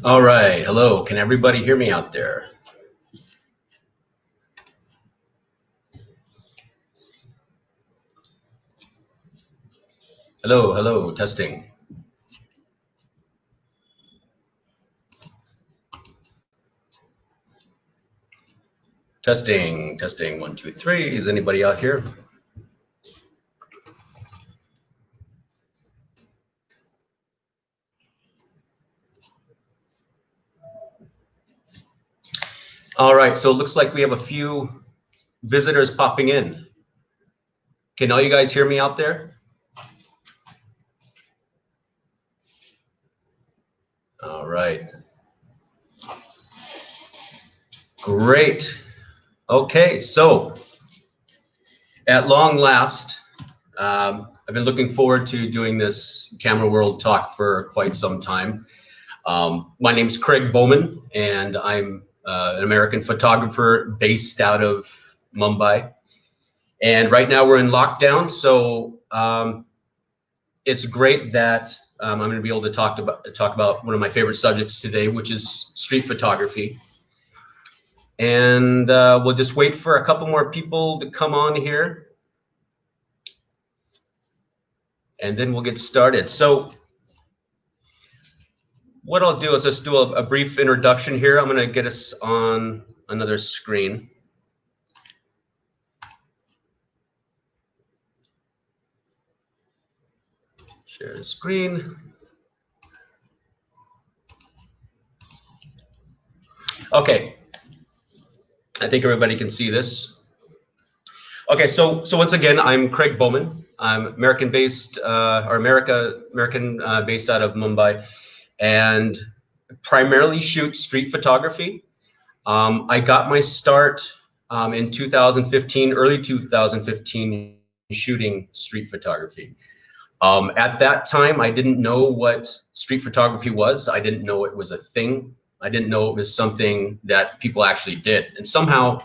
All right, hello. Can everybody hear me out there? Hello, hello, testing. Testing, testing, 1, 2, 3. Is anybody out here? All right, so it looks like we have a few visitors popping in. Can all you guys hear me out there? All right. Great. Okay, so at long last, I've been looking forward to doing this Camera World talk for quite some time. My name's Craig Boehman, and I'm an American photographer based out of Mumbai. And right now we're in lockdown, so it's great that I'm going to be able to talk about one of my favorite subjects today, which is street photography. And we'll just wait for a couple more people to come on here, and then we'll get started. So what I'll do is just do a brief introduction here. I'm going to get us on another screen. Share the screen. Okay, I think everybody can see this. Okay, so once again, I'm Craig Boehman. I'm American based based out of Mumbai, and primarily shoot street photography. I got my start in 2015, early 2015, shooting street photography. At that time, I didn't know what street photography was. I didn't know it was a thing. I didn't know it was something that people actually did. And somehow,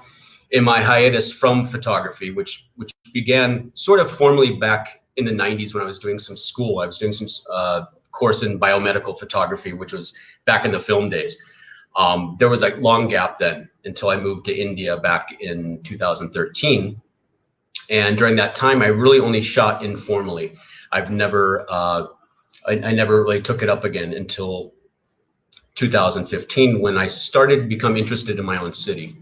in my hiatus from photography, which began sort of formally back in the 90s when I was doing some school, I was doing some course in biomedical photography, which was back in the film days. There was a long gap then until I moved to India back in 2013. And during that time, I really only shot informally. I've never, I never really took it up again until 2015 when I started to become interested in my own city.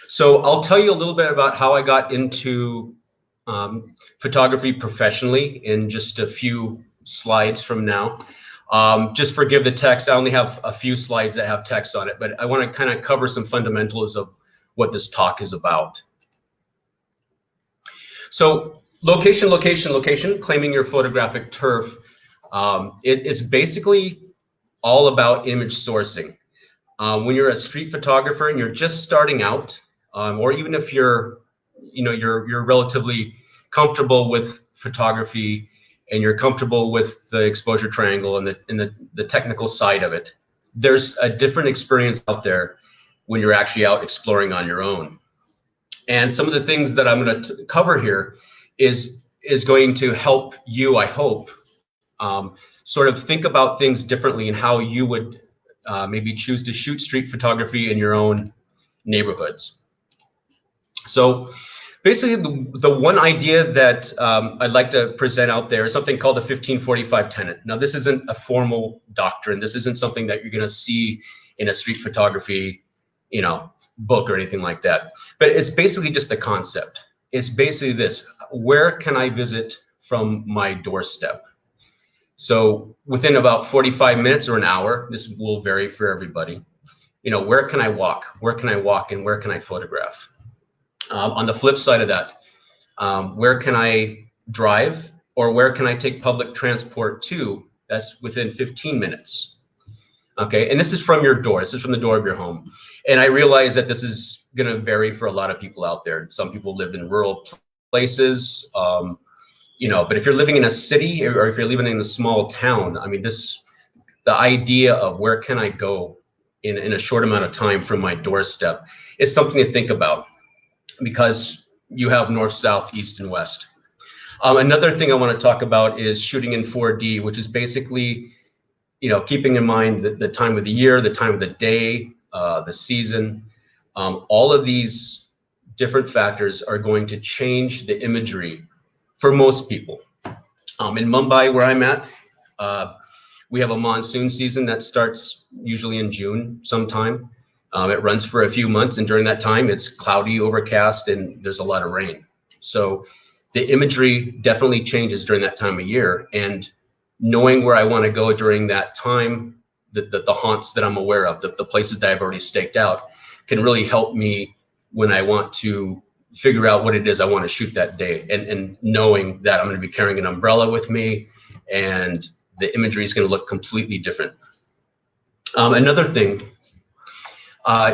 So I'll tell you a little bit about how I got into photography professionally in just a few slides from now. Just forgive the text. I only have a few slides that have text on it, but I want to kind of cover some fundamentals of what this talk is about. So location, location, location, claiming your photographic turf. It's basically all about image sourcing. When you're a street photographer and you're just starting out, or even if you're relatively comfortable with photography and you're comfortable with the exposure triangle and the technical side of it, there's a different experience out there when you're actually out exploring on your own. And some of the things that I'm going to cover here is going to help you, I hope, sort of think about things differently and how you would maybe choose to shoot street photography in your own neighborhoods. So basically, the one idea that I'd like to present out there is something called the 1545 tenet. Now, this isn't a formal doctrine. This isn't something that you're going to see in a street photography, book or anything like that. But it's basically just a concept. It's basically this: where can I visit from my doorstep? So within about 45 minutes or an hour, this will vary for everybody. Where can I walk? Where can I walk and where can I photograph? On the flip side of that, where can I drive or where can I take public transport to? That's within 15 minutes. Okay, and this is from your door. This is from the door of your home. And I realize that this is going to vary for a lot of people out there. Some people live in rural places, but if you're living in a city or if you're living in a small town, I mean, the idea of where can I go in a short amount of time from my doorstep is something to think about, because you have north, south, east, and west. Another thing I want to talk about is shooting in 4D, which is basically keeping in mind the time of the year, the time of the day, the season, all of these different factors are going to change the imagery for most people. In Mumbai, where I'm at, we have a monsoon season that starts usually in June sometime. It runs for a few months, and during that time, it's cloudy, overcast, and there's a lot of rain. So the imagery definitely changes during that time of year. And knowing where I want to go during that time, the haunts that I'm aware of, the places that I've already staked out, can really help me when I want to figure out what it is I want to shoot that day. And knowing that I'm going to be carrying an umbrella with me, and the imagery is going to look completely different. Another thing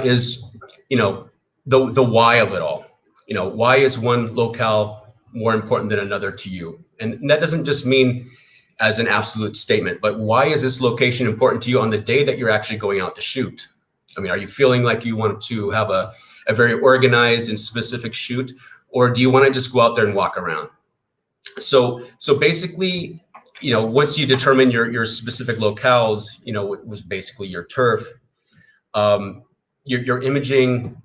is, the why of it all. Why is one locale more important than another to you? And that doesn't just mean as an absolute statement, but why is this location important to you on the day that you're actually going out to shoot? I mean, are you feeling like you want to have a very organized and specific shoot, or do you want to just go out there and walk around? So basically, once you determine your specific locales, it was basically your turf. Your imaging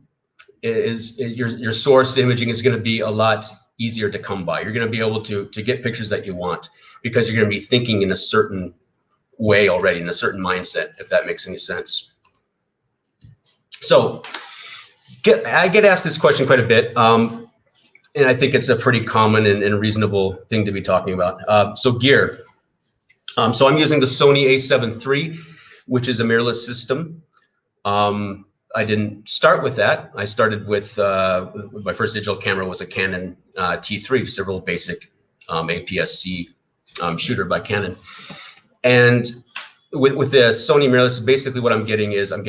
is your source imaging is going to be a lot easier to come by. You're going to be able to get pictures that you want, because you're going to be thinking in a certain way already, in a certain mindset, if that makes any sense. So I get asked this question quite a bit, and I think it's a pretty common and reasonable thing to be talking about. So gear. So I'm using the Sony A7 III, which is a mirrorless system. I didn't start with that. I started with my first digital camera was a Canon T3, just a real basic APS-C shooter by Canon. And with the Sony mirrorless, basically what I'm getting is a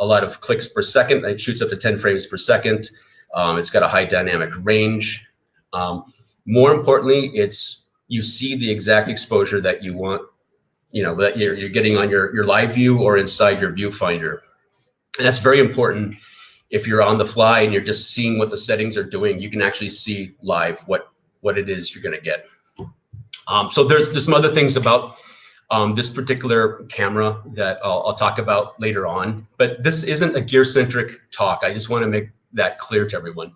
lot of clicks per second. It shoots up to 10 frames per second. It's got a high dynamic range. More importantly, you see the exact exposure that you want, that you're getting on your live view or inside your viewfinder. And that's very important. If you're on the fly and you're just seeing what the settings are doing, you can actually see live what it is you're going to get. So there's some other things about this particular camera that I'll talk about later on, but this isn't a gear-centric talk. I just want to make that clear to everyone,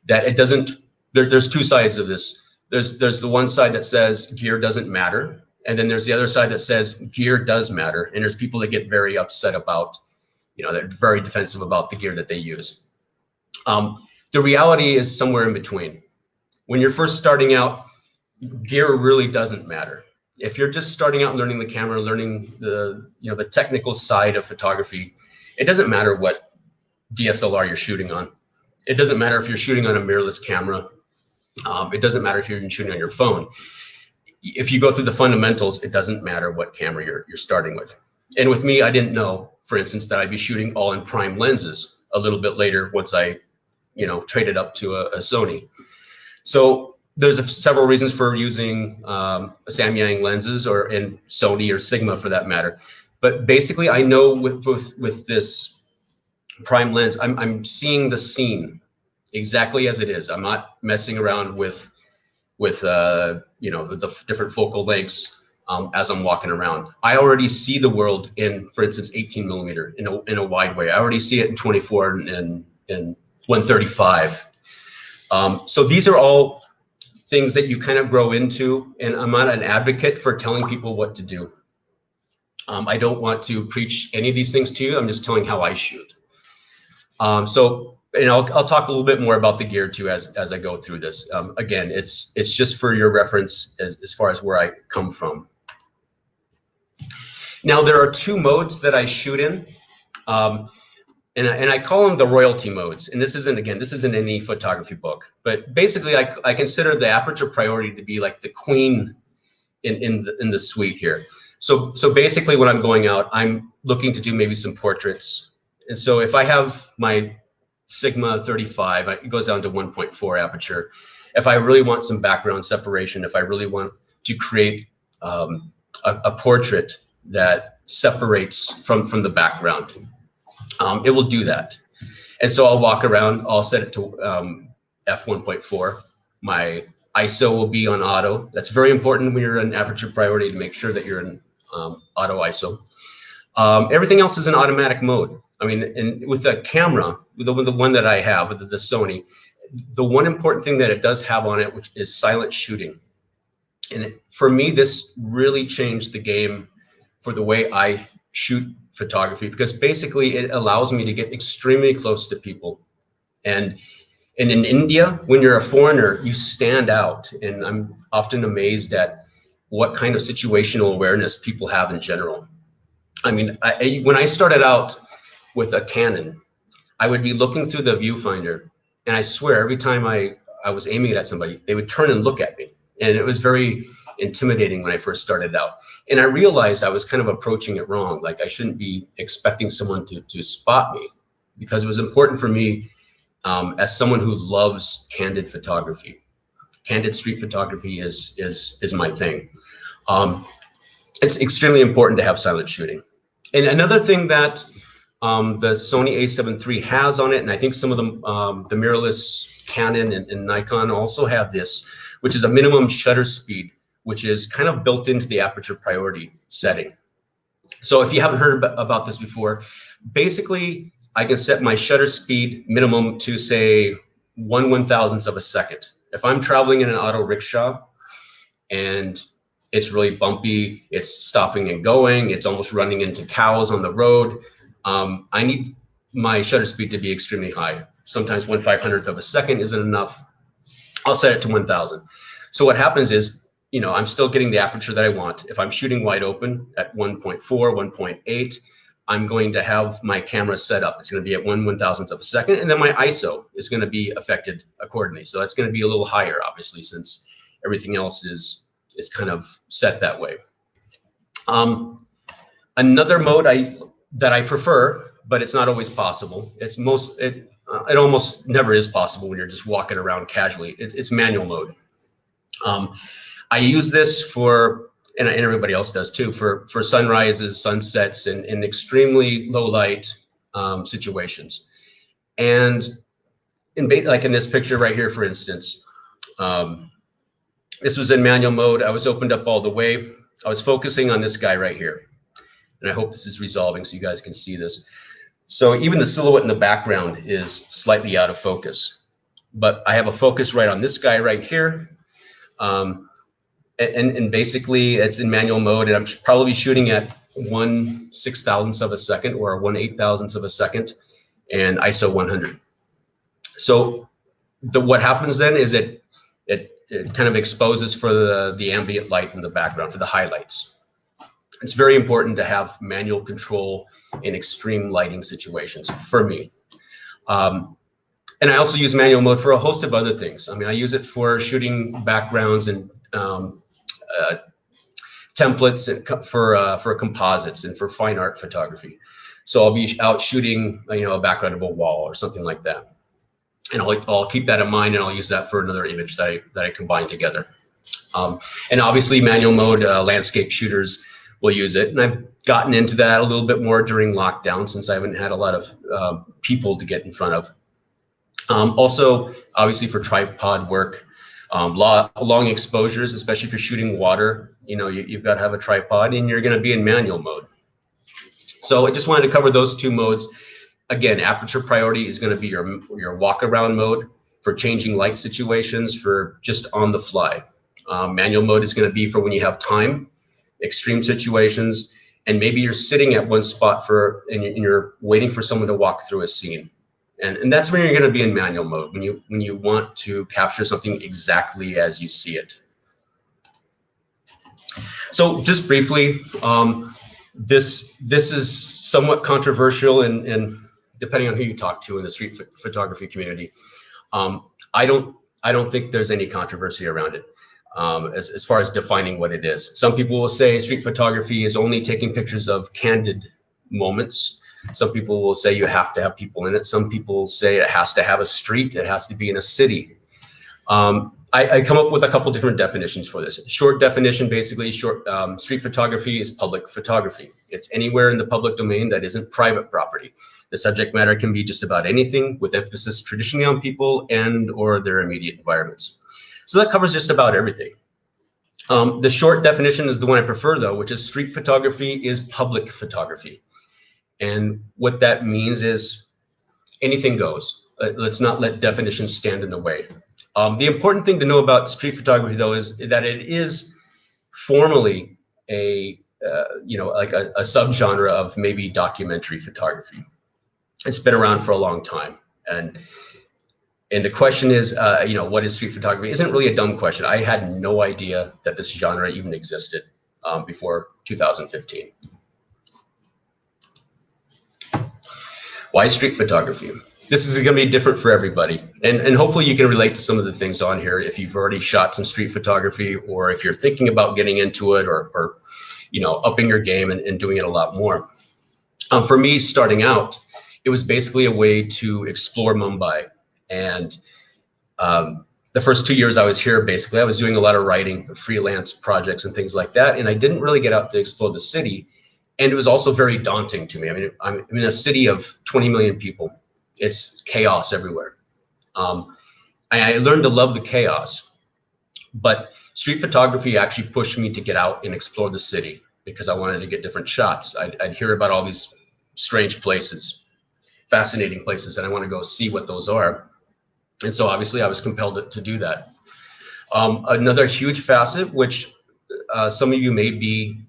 that it doesn't, there's two sides of this. There's the one side that says gear doesn't matter, and then there's the other side that says gear does matter, and there's people that get very upset about, they're very defensive about the gear that they use. The reality is somewhere in between. When you're first starting out, gear really doesn't matter. If you're just starting out learning the camera, learning the technical side of photography, it doesn't matter what DSLR you're shooting on. It doesn't matter if you're shooting on a mirrorless camera. It doesn't matter if you're even shooting on your phone. If you go through the fundamentals, it doesn't matter what camera you're starting with. And with me, I didn't know, for instance, that I'd be shooting all in prime lenses a little bit later once I, traded up to a Sony. So there's several reasons for using Samyang lenses in Sony or Sigma for that matter. But basically, I know with this prime lens, I'm seeing the scene exactly as it is. I'm not messing around with the different focal lengths as I'm walking around. I already see the world in, for instance, 18 millimeter in a wide way. I already see it in 24 and 135. So these are all things that you kind of grow into, and I'm not an advocate for telling people what to do. I don't want to preach any of these things to you. I'm just telling how I shoot. I'll talk a little bit more about the gear too as I go through this. Again, it's just for your reference as far as where I come from. Now there are two modes that I shoot in, and I call them the royalty modes. And this isn't any photography book, but basically I consider the aperture priority to be like the queen in the suite here. So basically when I'm going out, I'm looking to do maybe some portraits. And so if I have my Sigma 35, it goes down to 1.4 aperture. If I really want some background separation, if I really want to create a portrait that separates from the background, it will do that. And so I'll walk around, I'll set it to f1.4. My ISO will be on auto. That's very important when you're in aperture priority to make sure that you're in auto ISO. Everything else is in automatic mode. I mean, and with the camera, the one that I have, the Sony, the one important thing that it does have on it, which is silent shooting. And for me, this really changed the game for the way I shoot photography, because basically it allows me to get extremely close to people. And in India, when you're a foreigner, you stand out. And I'm often amazed at what kind of situational awareness people have in general. I mean, when I started out with a Canon, I would be looking through the viewfinder, and I swear every time I was aiming it at somebody, they would turn and look at me. And it was very intimidating when I first started out. And I realized I was kind of approaching it wrong. Like I shouldn't be expecting someone to spot me, because it was important for me as someone who loves candid photography. Candid street photography is my thing. It's extremely important to have silent shooting. And another thing that the Sony a7 III has on it, and I think some of the mirrorless Canon and Nikon also have this, which is a minimum shutter speed, which is kind of built into the aperture priority setting. So if you haven't heard about this before, basically I can set my shutter speed minimum to say 1/1000th of a second. If I'm traveling in an auto rickshaw and it's really bumpy, it's stopping and going, it's almost running into cows on the road, I need my shutter speed to be extremely high. Sometimes 1/500th of a second isn't enough. I'll set it to 1000. So what happens is, you know, I'm still getting the aperture that I want. If I'm shooting wide open at 1.4, 1.8, I'm going to have my camera set up. It's going to be at 1/1000th of a second, and then my ISO is going to be affected accordingly. So that's going to be a little higher, obviously, since everything else is kind of set that way. Another mode that I prefer, but it's not always possible. It almost never is possible when you're just walking around casually. It's manual mode. I use this for, and everybody else does too, for sunrises, sunsets, and in extremely low light situations. And like in this picture right here, for instance, this was in manual mode. I was opened up all the way. I was focusing on this guy right here. And I hope this is resolving so you guys can see this. So even the silhouette in the background is slightly out of focus, but I have a focus right on this guy right here. And basically it's in manual mode, and I'm probably shooting at 1/6000th of a second or 1/8000th of a second, and ISO 100. So what happens then is it kind of exposes for the ambient light in the background, for the highlights. It's very important to have manual control in extreme lighting situations for me. And I also use manual mode for a host of other things. I mean, I use it for shooting backgrounds and templates and for composites and for fine art photography. So I'll be out shooting, you know, a background of a wall or something like that. And I'll keep that in mind, and I'll use that for another image that I combine together. And obviously manual mode, landscape shooters will use it. And I've gotten into that a little bit more during lockdown, since I haven't had a lot of people to get in front of. Also, obviously for tripod work, long exposures, especially if you're shooting water, you know, you've got to have a tripod, and you're going to be in manual mode. So I just wanted to cover those two modes. Again, aperture priority is going to be your walk around mode for changing light situations, for just on the fly. Manual mode is going to be for when you have time, extreme situations, and maybe you're sitting at one spot and you're waiting for someone to walk through a scene. And that's when you're going to be in manual mode, when you want to capture something exactly as you see it. So just briefly, this is somewhat controversial, and depending on who you talk to in the street photography community, I don't think there's any controversy around it as far as defining what it is. Some people will say street photography is only taking pictures of candid moments. Some people will say you have to have people in it. Some people say it has to have a street. It has to be in a city. I come up with a couple different definitions for this. Short definition, basically, street photography is public photography. It's anywhere in the public domain that isn't private property. The subject matter can be just about anything, with emphasis traditionally on people and or their immediate environments. So that covers just about everything. The short definition is the one I prefer, though, which is street photography is public photography. And what that means is anything goes. Let's not let definitions stand in the way. The important thing to know about street photography, though, is that it is formally like a subgenre of maybe documentary photography. It's been around for a long time. And the question is, what is street photography? Isn't really a dumb question. I had no idea that this genre even existed before 2015. Why street photography? This is going to be different for everybody. And hopefully you can relate to some of the things on here if you've already shot some street photography, or if you're thinking about getting into it, or upping your game and doing it a lot more. For me, starting out, it was basically a way to explore Mumbai. And the first 2 years I was here, basically, I was doing a lot of writing, freelance projects and things like that. And I didn't really get out to explore the city. And it was also very daunting to me. I mean, I'm in a city of 20 million people. It's chaos everywhere. I learned to love the chaos, but street photography actually pushed me to get out and explore the city because I wanted to get different shots. I'd hear about all these strange places, fascinating places, and I want to go see what those are. And so obviously I was compelled to do that. Another huge facet, which some of you may be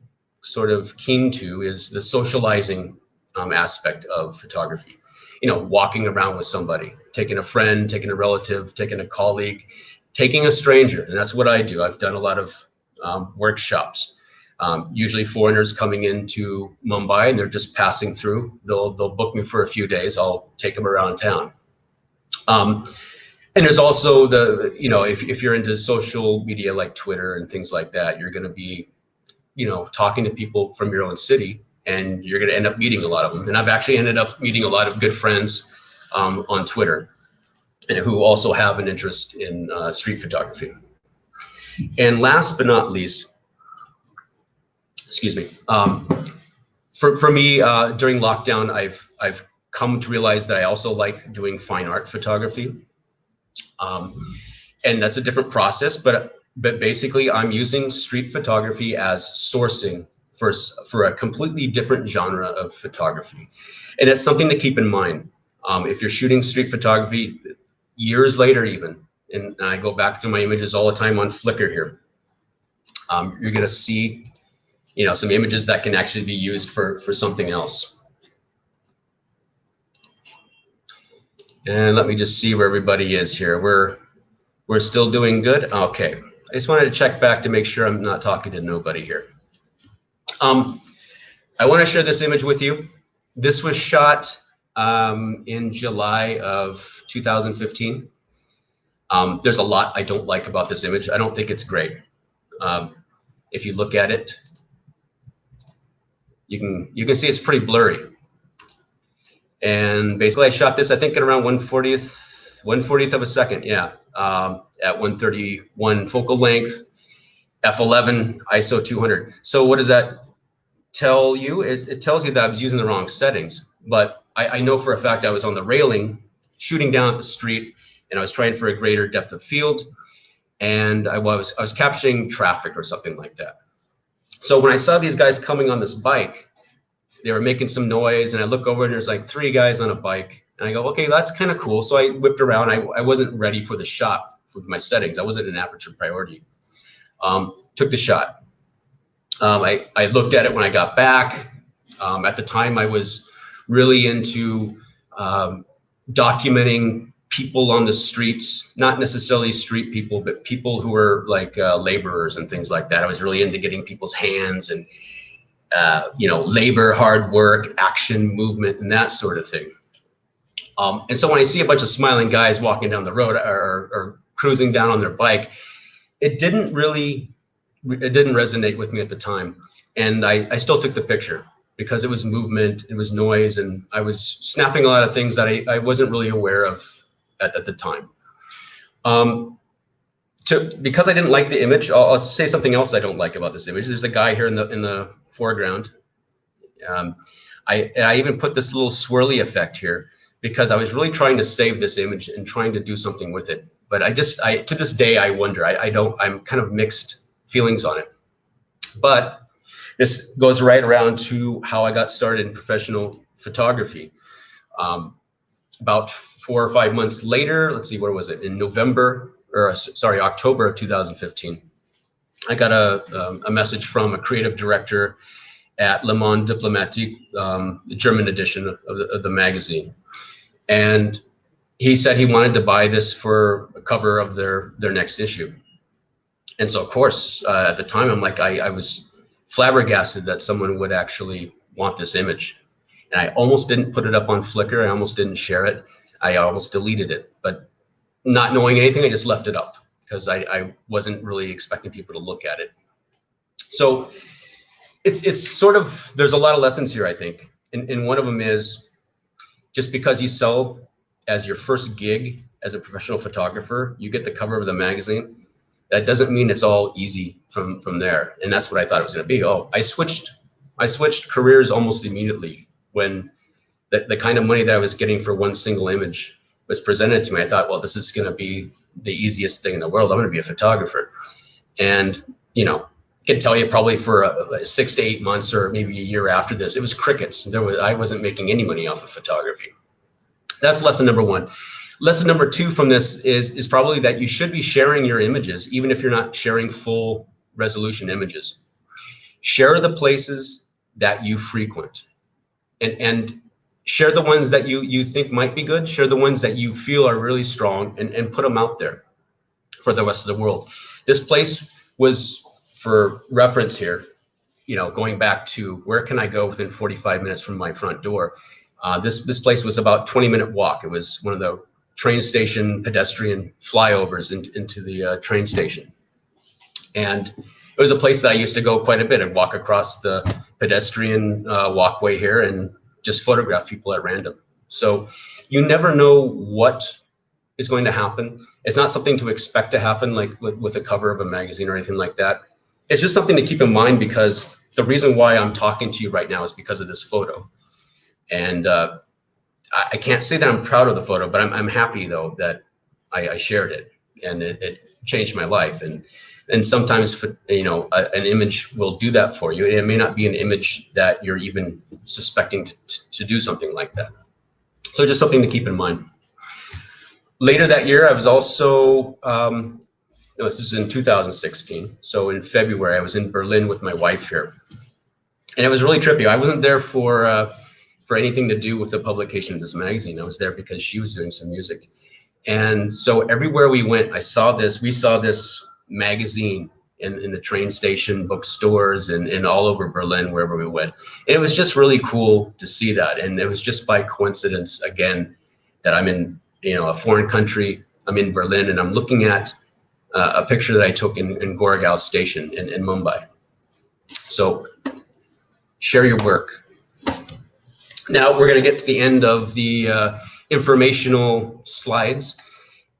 sort of keen to, is the socializing aspect of photography. Walking around with somebody, taking a friend, taking a relative, taking a colleague, taking a stranger. And that's what I do. I've done a lot of workshops, usually foreigners coming into Mumbai and they're just passing through. They'll book me for a few days. I'll take them around town. And there's also if you're into social media like Twitter and things like that, you're going to be, talking to people from your own city, and you're going to end up meeting a lot of them. And I've actually ended up meeting a lot of good friends on Twitter, and who also have an interest in street photography. And last but not least, excuse me, for me, during lockdown, I've come to realize that I also like doing fine art photography. And that's a different process, but basically I'm using street photography as sourcing for a completely different genre of photography. And it's something to keep in mind. If you're shooting street photography years later even, and I go back through my images all the time on Flickr here, you're gonna see some images that can actually be used for something else. And let me just see where everybody is here. We're still doing good? Okay. I just wanted to check back to make sure I'm not talking to nobody here. I want to share this image with you. This was shot in July of 2015. There's a lot I don't like about this image. I don't think it's great. If you look at it, you can see it's pretty blurry. And basically I shot this, I think, at around 1/40th of a second. Yeah. At 131 focal length, f11, ISO 200. So what does that tell you? It tells you that I was using the wrong settings, but I know for a fact I was on the railing shooting down at the street, and I was trying for a greater depth of field, and I was capturing traffic or something like that. So when I saw these guys coming on this bike, they were making some noise, and I look over and there's like 3 guys on a bike, and I go, okay, that's kind of cool. So I whipped around. I wasn't ready for the shot with my settings. I wasn't in aperture priority. Took the shot. I looked at it when I got back. At the time, I was really into documenting people on the streets, not necessarily street people, but people who were like laborers and things like that. I was really into getting people's hands and labor, hard work, action, movement, and that sort of thing. And so when I see a bunch of smiling guys walking down the road or cruising down on their bike, it didn't resonate with me at the time. And I still took the picture because it was movement, it was noise, and I was snapping a lot of things that I wasn't really aware of at the time. Because I didn't like the image, I'll say something else I don't like about this image. There's a guy here in the foreground. I even put this little swirly effect here because I was really trying to save this image and trying to do something with it. But to this day, I wonder. I'm kind of mixed feelings on it. But this goes right around to how I got started in professional photography. About 4 or 5 months later, let's see, where was it? In October of 2015, I got a message from a creative director at Le Monde Diplomatique, the German edition of the magazine. And he said he wanted to buy this for a cover of their next issue. And so, of course, at the time, I'm like, I was flabbergasted that someone would actually want this image. And I almost didn't put it up on Flickr. I almost didn't share it. I almost deleted it. But not knowing anything, I just left it up because I wasn't really expecting people to look at it. So it's sort of, there's a lot of lessons here, I think. And one of them is, just because you sell as your first gig as a professional photographer, you get the cover of the magazine. That doesn't mean it's all easy from there. And that's what I thought it was going to be. Oh, I switched careers almost immediately when the kind of money that I was getting for one single image was presented to me. I thought, well, this is going to be the easiest thing in the world. I'm going to be a photographer. And, you know, I can tell you probably for 6 to 8 months or maybe a year after this, it was crickets. I wasn't making any money off of photography. That's lesson number one. Lesson number two from this is probably that you should be sharing your images, even if you're not sharing full resolution images. Share the places that you frequent and share the ones that you think might be good. Share the ones that you feel are really strong and put them out there for the rest of the world. This place was, for reference here, you know, going back to where can I go within 45 minutes from my front door? This place was about 20-minute walk. It was one of the train station pedestrian flyovers into the train station. And it was a place that I used to go quite a bit and walk across the pedestrian walkway here and just photograph people at random. So you never know what is going to happen. It's not something to expect to happen like with a cover of a magazine or anything like that. It's just something to keep in mind, because the reason why I'm talking to you right now is because of this photo. And I can't say that I'm proud of the photo, but I'm happy though that I shared it, and it changed my life. And sometimes, you know, an image will do that for you. It may not be an image that you're even suspecting to do something like that. So just something to keep in mind. Later that year, I was also, no, this was in 2016. So in February, I was in Berlin with my wife here. And it was really trippy. I wasn't there for anything to do with the publication of this magazine. I was there because she was doing some music. And so everywhere we went, we saw this magazine in the train station, bookstores, and all over Berlin, wherever we went. And it was just really cool to see that. And it was just by coincidence, again, that I'm in, you know, a foreign country. I'm in Berlin, and I'm looking at a picture that I took in Goregaon station in Mumbai. So share your work. Now we're going to get to the end of the informational slides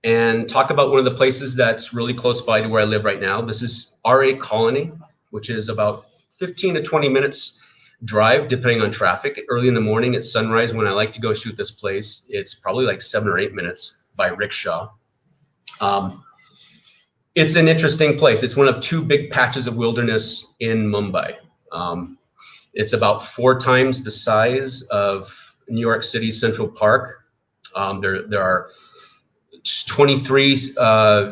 and talk about one of the places that's really close by to where I live right now. This is RA Colony, which is about 15 to 20 minutes drive, depending on traffic. Early in the morning at sunrise, when I like to go shoot this place, it's probably like 7 or 8 minutes by rickshaw. It's an interesting place. It's one of 2 big patches of wilderness in Mumbai. It's about 4 times the size of New York City Central Park. There are 23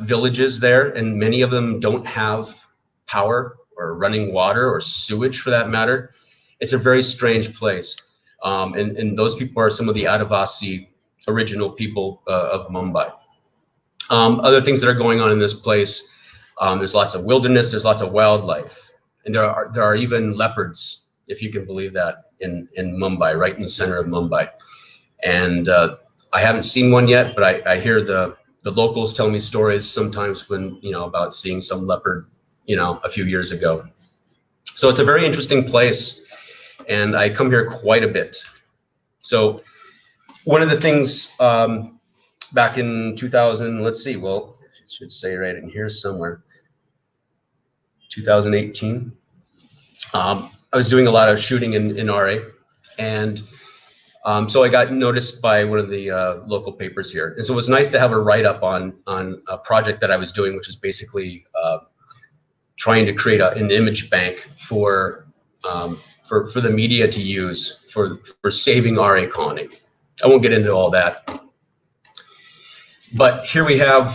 villages there, and many of them don't have power or running water or sewage for that matter. It's a very strange place. And those people are some of the Adivasi original people of Mumbai. Other things that are going on in this place, there's lots of wilderness, there's lots of wildlife, and there are even leopards, if you can believe that, in Mumbai, right in the center of Mumbai. And I haven't seen one yet, but I hear the locals tell me stories sometimes when, you know, about seeing some leopard, you know, a few years ago. So it's a very interesting place, and I come here quite a bit. So one of the things back in 2000, let's see, well, it should say right in here somewhere, 2018. I was doing a lot of shooting in RA, and so I got noticed by one of the local papers here. And so it was nice to have a write-up on a project that I was doing, which was basically trying to create an image bank for the media to use for saving RA Colony. I won't get into all that, but here we have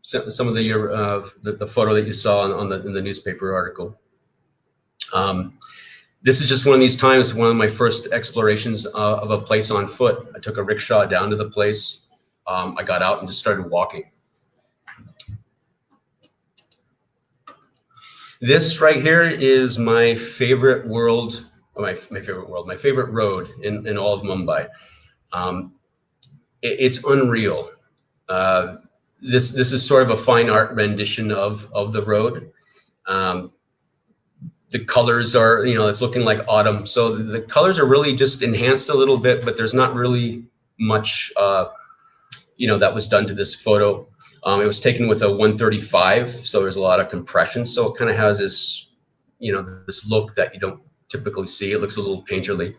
some of the photo that you saw in the newspaper article. This is just one of these times, one of my first explorations of a place on foot. I took a rickshaw down to the place. I got out and just started walking. This right here is my favorite my favorite road in all of Mumbai. It's unreal. This is sort of a fine art rendition of the road. The colors are, it's looking like autumn. So the colors are really just enhanced a little bit, but there's not really much, that was done to this photo. It was taken with a 135, so there's a lot of compression. So it kind of has this, this look that you don't typically see. It looks a little painterly,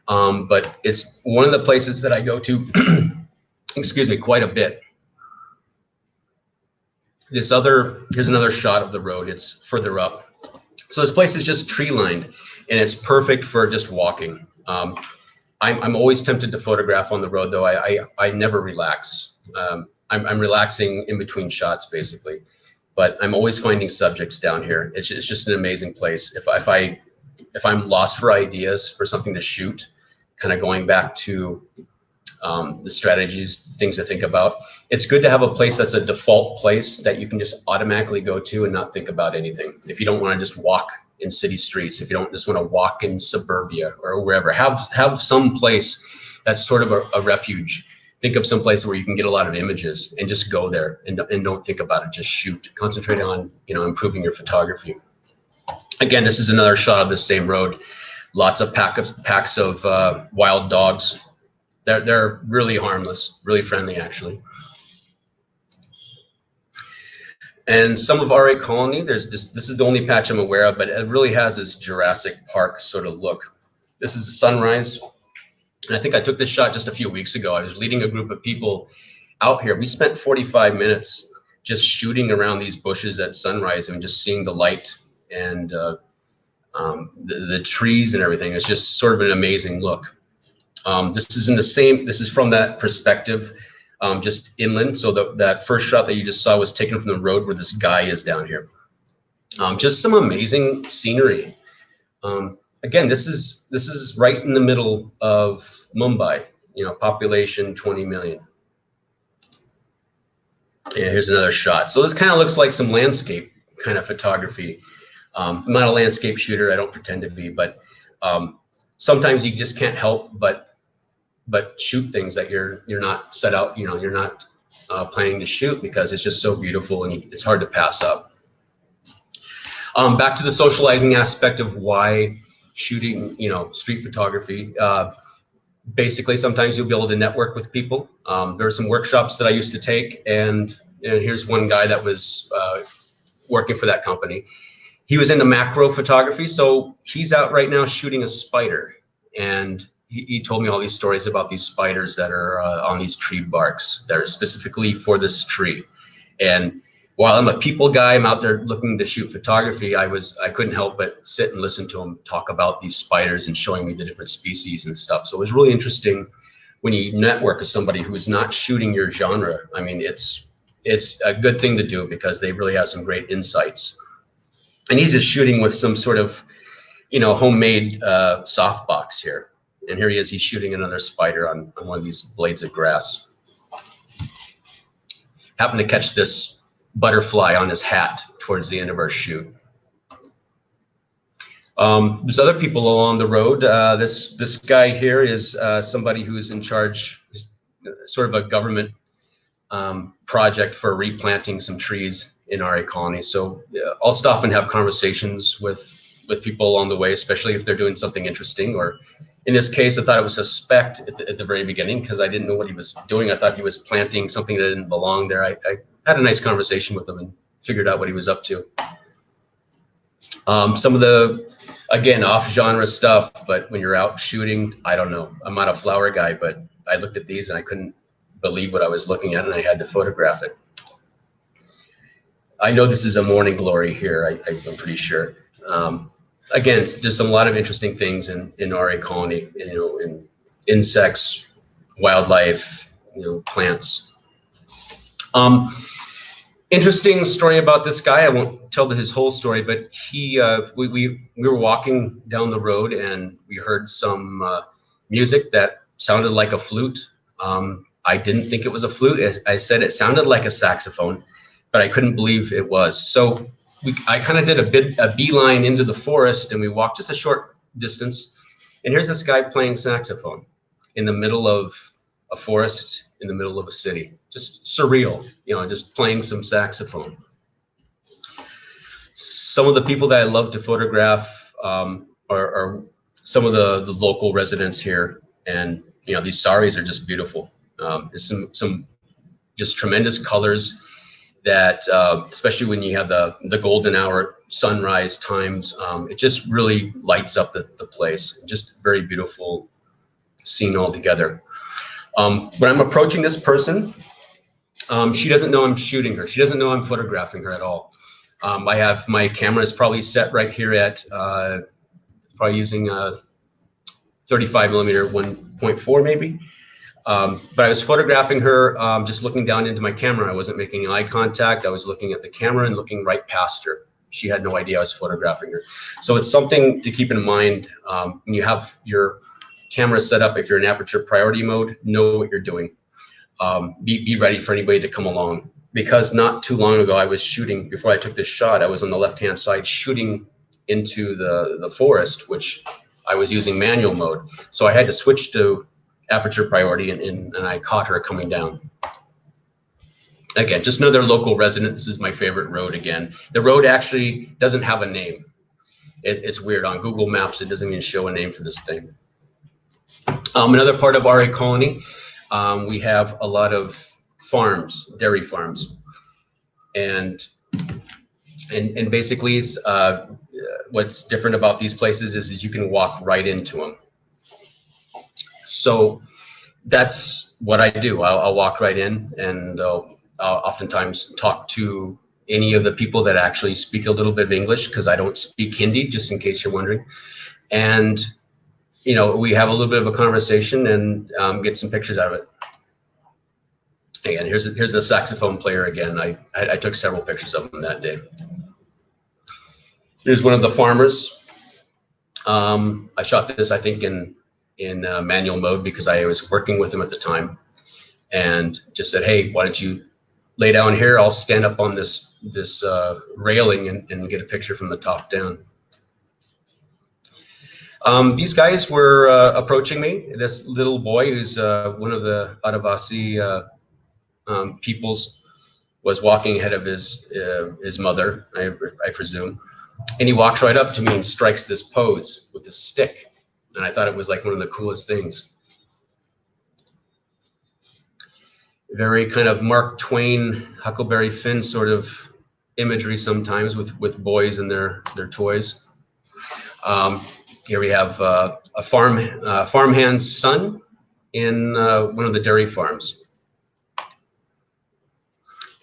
but it's one of the places that I go to, excuse me, quite a bit. Here's another shot of the road. It's further up. So this place is just tree lined, and it's perfect for just walking. I'm always tempted to photograph on the road, though. I never relax. I'm relaxing in between shots, basically, but I'm always finding subjects down here. It's just an amazing place. If I'm lost for ideas for something to shoot, kind of going back to the strategies, things to think about, it's good to have a place that's a default place that you can just automatically go to and not think about anything. If you don't want to just walk in city streets, if you don't just want to walk in suburbia or wherever, have some place that's sort of a refuge. Think of some place where you can get a lot of images and just go there and don't think about it. Just shoot. Concentrate on improving your photography. Again, this is another shot of the same road. Lots of packs of wild dogs. They're really harmless, really friendly, actually. And some of RA Colony, this is the only patch I'm aware of, but it really has this Jurassic Park sort of look. This is a sunrise. And I think I took this shot just a few weeks ago. I was leading a group of people out here. We spent 45 minutes just shooting around these bushes at sunrise and just seeing the light and the trees and everything. It's just sort of an amazing look. This is from that perspective, just inland. So that first shot that you just saw was taken from the road where this guy is down here. Just some amazing scenery. Again, this is right in the middle of Mumbai, population 20 million. And here's another shot. So this kind of looks like some landscape kind of photography. I'm not a landscape shooter. I don't pretend to be, but sometimes you just can't help but shoot things that you're not set out, you're not planning to shoot because it's just so beautiful and it's hard to pass up. Back to the socializing aspect of why shooting, street photography. Basically, sometimes you'll be able to network with people. There are some workshops that I used to take, and here's one guy that was working for that company. He was into macro photography, so he's out right now shooting a spider. And he told me all these stories about these spiders that are on these tree barks that are specifically for this tree. And while I'm a people guy, I'm out there looking to shoot photography. I couldn't help but sit and listen to him talk about these spiders and showing me the different species and stuff. So it was really interesting when you network with somebody who's not shooting your genre. I mean, it's a good thing to do because they really have some great insights. And he's just shooting with some sort of, homemade softbox here. And here he is, he's shooting another spider on one of these blades of grass. Happened to catch this butterfly on his hat towards the end of our shoot. There's other people along the road. This guy here is somebody who's in charge, sort of a government project for replanting some trees in RA Colony. So I'll stop and have conversations with people along the way, especially if they're doing something interesting. Or in this case, I thought it was suspect at the very beginning because I didn't know what he was doing. I thought he was planting something that didn't belong there. I had a nice conversation with him and figured out what he was up to. Some of the, again, off-genre stuff, but when you're out shooting, I don't know. I'm not a flower guy, but I looked at these and I couldn't believe what I was looking at, and I had to photograph it. I know this is a morning glory here. I'm pretty sure. Again, there's a lot of interesting things in RA Colony, in insects, wildlife, plants. Interesting story about this guy. I won't tell his whole story, but we were walking down the road and we heard some music that sounded like a flute. I didn't think it was a flute. I said it sounded like a saxophone, but I couldn't believe it was. So I kind of did a beeline into the forest, and we walked just a short distance. And here's this guy playing saxophone in the middle of a forest, in the middle of a city. Just surreal, just playing some saxophone. Some of the people that I love to photograph are some of the local residents here, and these saris are just beautiful. There's some just tremendous colors that, especially when you have the golden hour sunrise times, it just really lights up the place. Just very beautiful scene altogether. When I'm approaching this person, she doesn't know I'm shooting her. She doesn't know I'm photographing her at all. I have my camera is probably set right here at probably using a 35 millimeter 1.4 maybe. But I was photographing her, just looking down into my camera. I wasn't making eye contact. I was looking at the camera and looking right past her. She had no idea I was photographing her. So it's something to keep in mind when you have your camera set up. If you're in aperture priority mode, know what you're doing. Be ready for anybody to come along. Because not too long ago, I was shooting, before I took this shot, I was on the left-hand side shooting into the forest, which I was using manual mode. So I had to switch to aperture priority, and I caught her coming down. Again, just another local resident. This is my favorite road again. The road actually doesn't have a name. It's weird. On Google Maps, it doesn't even show a name for this thing. Another part of RA Colony, we have a lot of farms, dairy farms. And basically what's different about these places is you can walk right into them. So that's what I do. I'll walk right in, and I'll oftentimes talk to any of the people that actually speak a little bit of English, because I don't speak Hindi, just in case you're wondering. And, we have a little bit of a conversation and get some pictures out of it. Again, here's a saxophone player again. I took several pictures of him that day. Here's one of the farmers. I shot this, I think, in manual mode because I was working with him at the time, and just said, hey, why don't you lay down here? I'll stand up on this railing and get a picture from the top down. These guys were approaching me. This little boy, who's one of the Adivasi peoples, was walking ahead of his mother, I presume. And he walks right up to me and strikes this pose with his stick. And I thought it was like one of the coolest things. Very kind of Mark Twain, Huckleberry Finn sort of imagery sometimes with boys and their toys. Here we have a farmhand's son in one of the dairy farms.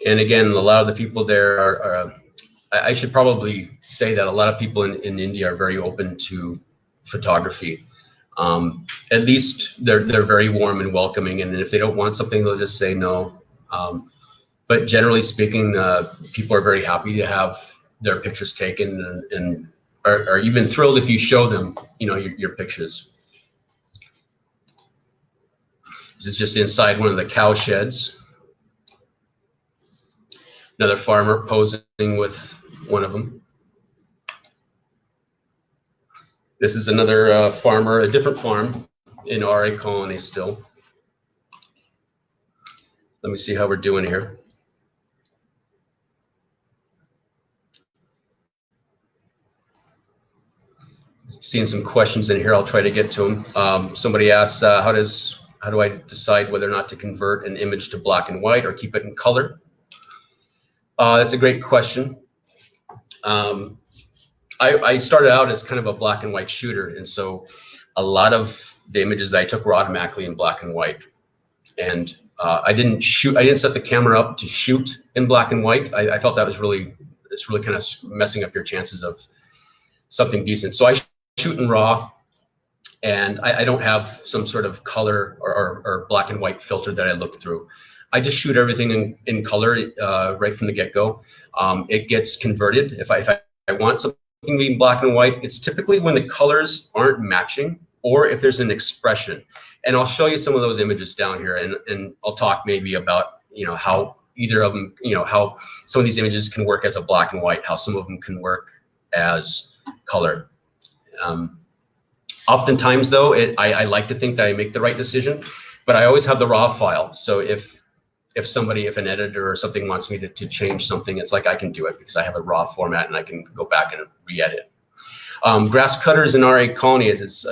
And again, a lot of the people there are I should probably say that a lot of people in India are very open to photography. At least they're very warm and welcoming, and if they don't want something, they'll just say no. But generally speaking, people are very happy to have their pictures taken, and are even thrilled if you show them, your pictures. This is just inside one of the cow sheds. Another farmer posing with one of them. This is another farmer, a different farm in RA Colony still. Let me see how we're doing here. Seeing some questions in here, I'll try to get to them. Somebody asks, how do I decide whether or not to convert an image to black and white or keep it in color? That's a great question. I started out as kind of a black and white shooter, and so a lot of the images that I took were automatically in black and white. And I didn't set the camera up to shoot in black and white. I felt that was it's really kind of messing up your chances of something decent. So I shoot in RAW, and I don't have some sort of color or black and white filter that I look through. I just shoot everything in color right from the get-go. It gets converted. If I want something to be black and white, it's typically when the colors aren't matching or if there's an expression. And I'll show you some of those images down here, and I'll talk maybe about, how either of them, how some of these images can work as a black and white, how some of them can work as color. Oftentimes though, I like to think that I make the right decision, but I always have the RAW file. So if an editor or something wants me to change something, it's like I can do it because I have a RAW format and I can go back and re-edit. Grass cutters in RA colony, it's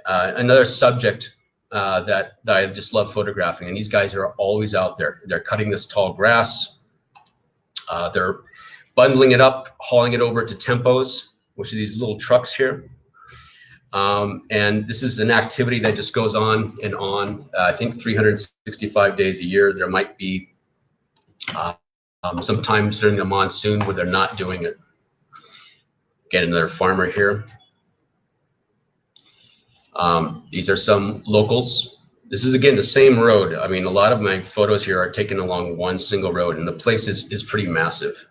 another subject that I just love photographing, and these guys are always out there. They're cutting this tall grass. They're bundling it up, hauling it over to tempos, which are these little trucks here. And this is an activity that just goes on and on. I think 365 days a year. There might be sometimes during the monsoon where they're not doing it. Again, another farmer here. These are some locals. This is, again, the same road. I mean, a lot of my photos here are taken along one single road, and the place is pretty massive.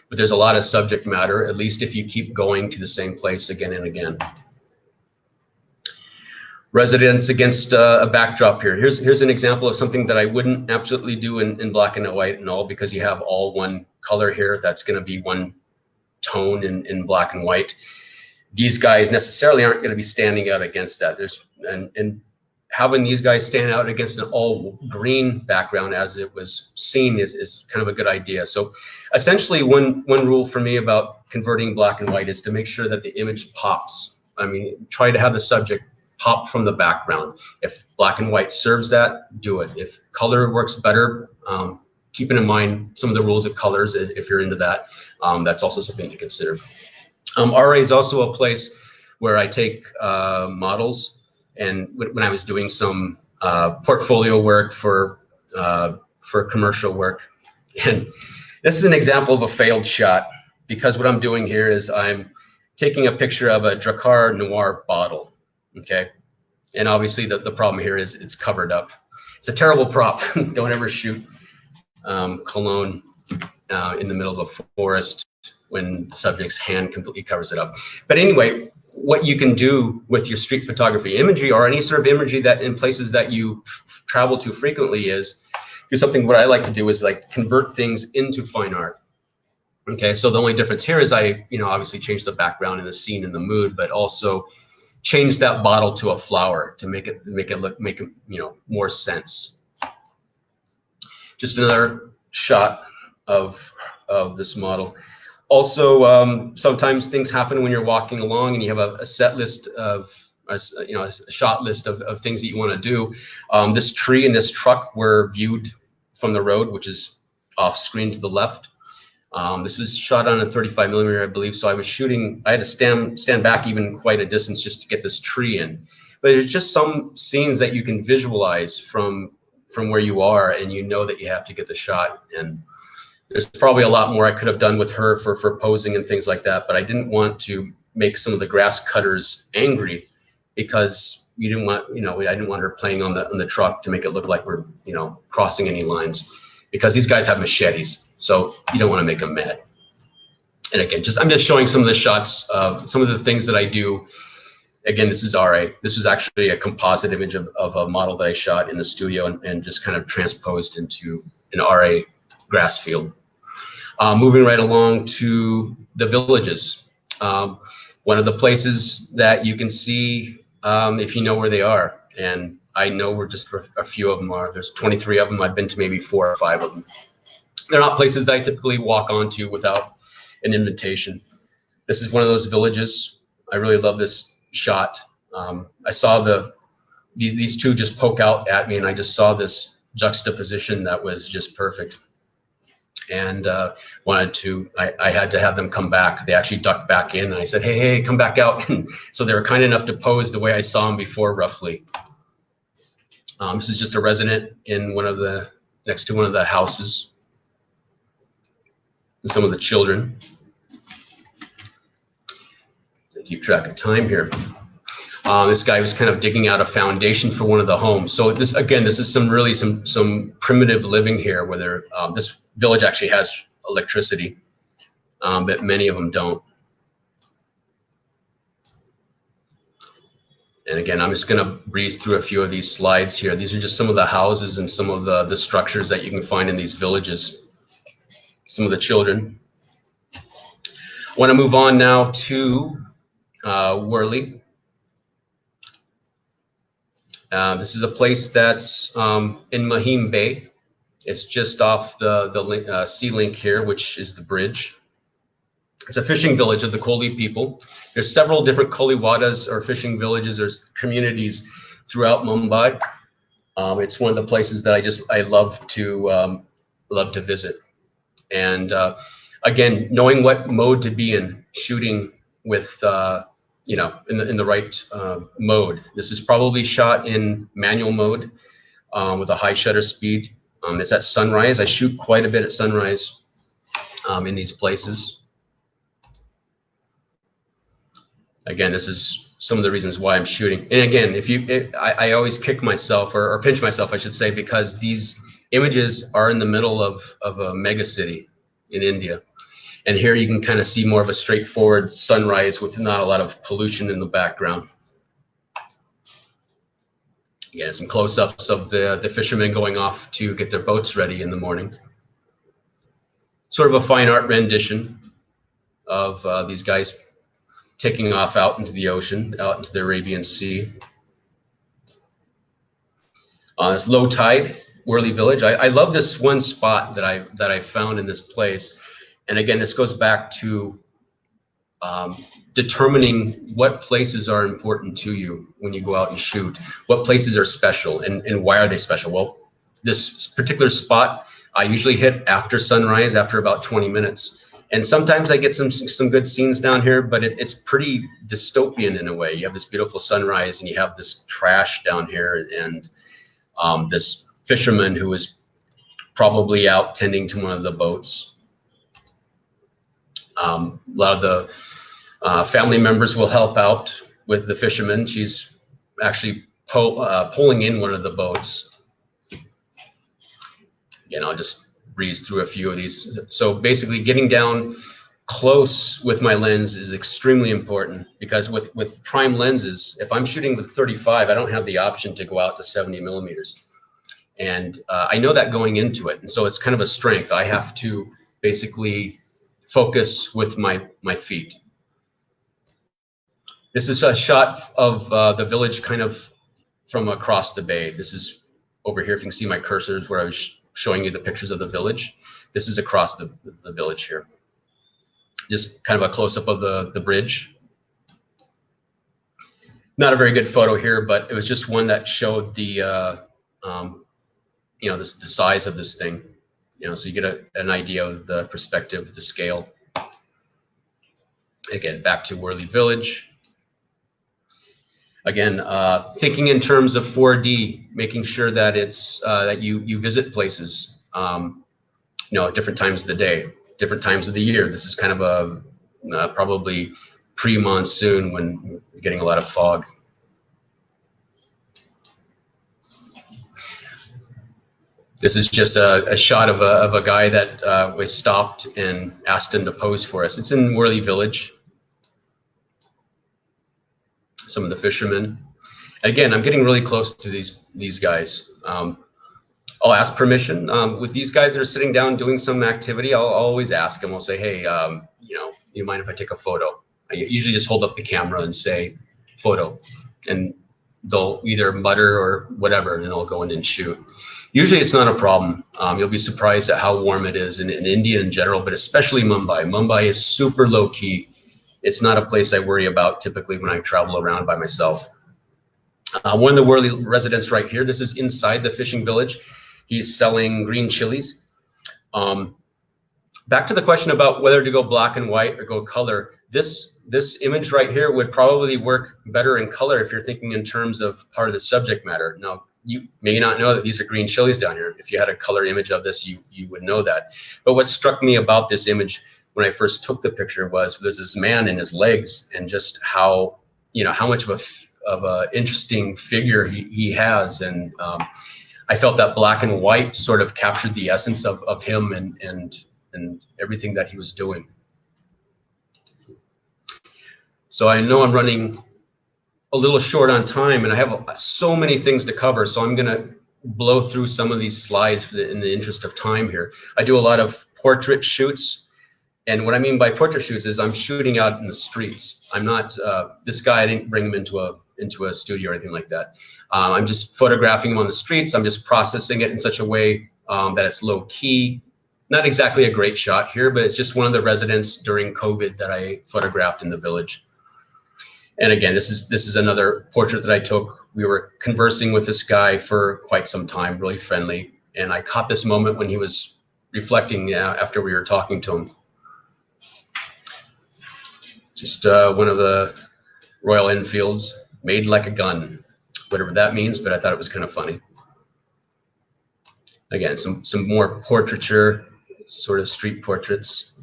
But there's a lot of subject matter, at least if you keep going to the same place again and again. Residents against a backdrop here. Here's an example of something that I wouldn't absolutely do in black and white and all, because you have all one color here. That's going to be one tone in black and white. These guys necessarily aren't going to be standing out against that. And having these guys stand out against an all green background as it was seen is kind of a good idea. So essentially one rule for me about converting black and white is to make sure that the image pops. I mean, try to have the subject pop from the background. If black and white serves that, do it. If color works better, keeping in mind some of the rules of colors, if you're into that, that's also something to consider. RA is also a place where I take models, and when I was doing some portfolio work for commercial work. And this is an example of a failed shot, because what I'm doing here is I'm taking a picture of a Drakkar Noir bottle. Okay, and obviously the problem here is it's covered up. It's a terrible prop. Don't ever shoot cologne in the middle of a forest when the subject's hand completely covers it up. But anyway, what you can do with your street photography imagery, or any sort of imagery that in places that you travel to frequently, is do something. What I like to do is like convert things into fine art. Okay, so the only difference here is I, obviously change the background and the scene and the mood, but also change that bottle to a flower to make it more sense. Just another shot of this model. Also, sometimes things happen when you're walking along and you have a set list of, a shot list of things that you want to do. This tree and this truck were viewed from the road, which is off screen to the left. This was shot on a 35mm, I believe. So I was shooting, I had to stand back even quite a distance just to get this tree in. But there's just some scenes that you can visualize from where you are, and you know that you have to get the shot. And there's probably a lot more I could have done with her for posing and things like that, but I didn't want to make some of the grass cutters angry, because we didn't want, I didn't want her playing on the truck to make it look like we're, crossing any lines, because these guys have machetes, so you don't want to make them mad. And again, I'm just showing some of the shots of some of the things that I do. Again, this is RA. This was actually a composite image of a model that I shot in the studio and just kind of transposed into an RA grass field. Moving right along to the villages. One of the places that you can see if you know where they are, and I know where just a few of them are. There's 23 of them. I've been to maybe 4 or 5 of them. They're not places that I typically walk onto without an invitation. This is one of those villages. I really love this shot. I saw these two just poke out at me, and I just saw this juxtaposition that was just perfect. And I had to have them come back. They actually ducked back in, and I said, hey, come back out. So they were kind enough to pose the way I saw them before, roughly. This is just a resident in next to one of the houses. And some of the children. Keep track of time here. This guy was kind of digging out a foundation for one of the homes. So this, again, this is some primitive living here, where this village actually has electricity, but many of them don't. And again, I'm just going to breeze through a few of these slides here. These are just some of the houses and some of the structures that you can find in these villages. Some of the children. I want to move on now to Whirly. This is a place that's in Mahim Bay. It's just off the sea link here, which is the bridge. It's a fishing village of the Koli people. There's several different Koliwadas or fishing villages. There's communities throughout Mumbai. It's one of the places that I love to visit. And again, knowing what mode to be in, shooting with in the right mode. This is probably shot in manual mode with a high shutter speed. It's at sunrise. I shoot quite a bit at sunrise in these places. Again, this is some of the reasons why I'm shooting. And again, I always kick myself or pinch myself, I should say, because these images are in the middle of a mega city in India. And here you can kind of see more of a straightforward sunrise with not a lot of pollution in the background. Again, some close-ups of the fishermen going off to get their boats ready in the morning. Sort of a fine art rendition of these guys taking off out into the ocean, out into the Arabian Sea. It's low tide, Whirly Village. I love this one spot that I found in this place. And again, this goes back to determining what places are important to you when you go out and shoot. What places are special and why are they special? Well, this particular spot, I usually hit after sunrise, after about 20 minutes. And sometimes I get some good scenes down here, but it's pretty dystopian in a way. You have this beautiful sunrise and you have this trash down here and this fisherman who is probably out tending to one of the boats. A lot of the family members will help out with the fisherman. She's actually pulling in one of the boats. Again, I'll just breeze through a few of these. So basically getting down close with my lens is extremely important, because with prime lenses, if I'm shooting with 35, I don't have the option to go out to 70 millimeters. And I know that going into it. And so it's kind of a strength. I have to basically focus with my feet. This is a shot of the village kind of from across the bay. This is over here, if you can see my cursors where I was showing you the pictures of the village. This is across the village here. Just kind of a close-up of the bridge. Not a very good photo here, but it was just one that showed the the size of this thing. So you get an idea of the perspective, the scale. Again, back to Whirly Village. Again, thinking in terms of 4D, making sure that it's that you visit places, at different times of the day, different times of the year. This is kind of a probably pre-monsoon when you're getting a lot of fog. This is just a shot of a guy that was stopped and asked him to pose for us. It's in Whirly Village. Some of the fishermen. And again, I'm getting really close to these guys. I'll ask permission. With these guys that are sitting down doing some activity, I'll always ask them. I'll say, hey, you mind if I take a photo? I usually just hold up the camera and say, photo. And they'll either mutter or whatever, and then they'll go in and shoot. Usually it's not a problem. You'll be surprised at how warm it is in India in general, but especially Mumbai. Mumbai is super low key. It's not a place I worry about typically when I travel around by myself. One of the Whirly residents right here, this is inside the fishing village. He's selling green chilies. Back to the question about whether to go black and white or go color. This image right here would probably work better in color if you're thinking in terms of part of the subject matter. Now, you may not know that these are green chilies down here. If you had a color image of this, you would know that. But what struck me about this image when I first took the picture was there's this man and his legs, and just how, you know, how much of a interesting figure he has. And I felt that black and white sort of captured the essence of him and everything that he was doing. So I know I'm running a little short on time, and I have so many things to cover, so I'm gonna blow through some of these slides in the interest of time here. I do a lot of portrait shoots, and what I mean by portrait shoots is I'm shooting out in the streets. I'm not, this guy, I didn't bring him into a studio or anything like that. I'm just photographing him on the streets. I'm just processing it in such a way that it's low key. Not exactly a great shot here, but it's just one of the residents during COVID that I photographed in the village. And again, this is another portrait that I took. We were conversing with this guy for quite some time, really friendly. And I caught this moment when he was reflecting after we were talking to him. Just one of the Royal Enfields, made like a gun, whatever that means, but I thought it was kind of funny. Again, some more portraiture, sort of street portraits.